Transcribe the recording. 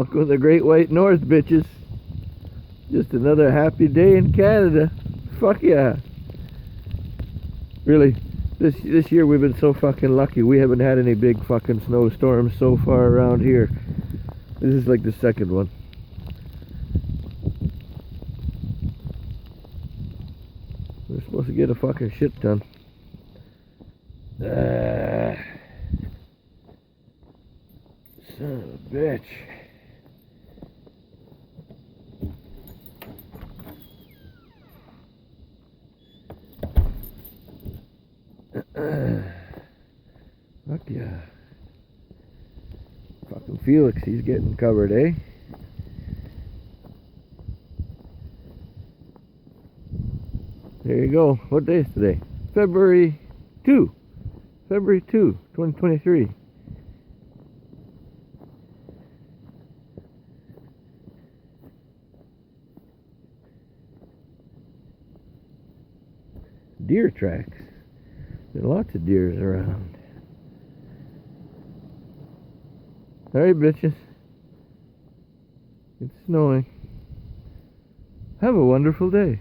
Welcome to the Great White North, bitches. Just another happy day in Canada. Fuck yeah. Really, this year we've been so fucking lucky. We haven't had any big fucking snowstorms so far around here. This is like the second one. We're supposed to get a fucking shit ton. Son of a bitch. Fuck yeah. Fucking Felix, he's getting covered, eh? There you go. What day is today? February 2023. Deer tracks. There are lots of deers around. Alright, bitches. It's snowing. Have a wonderful day.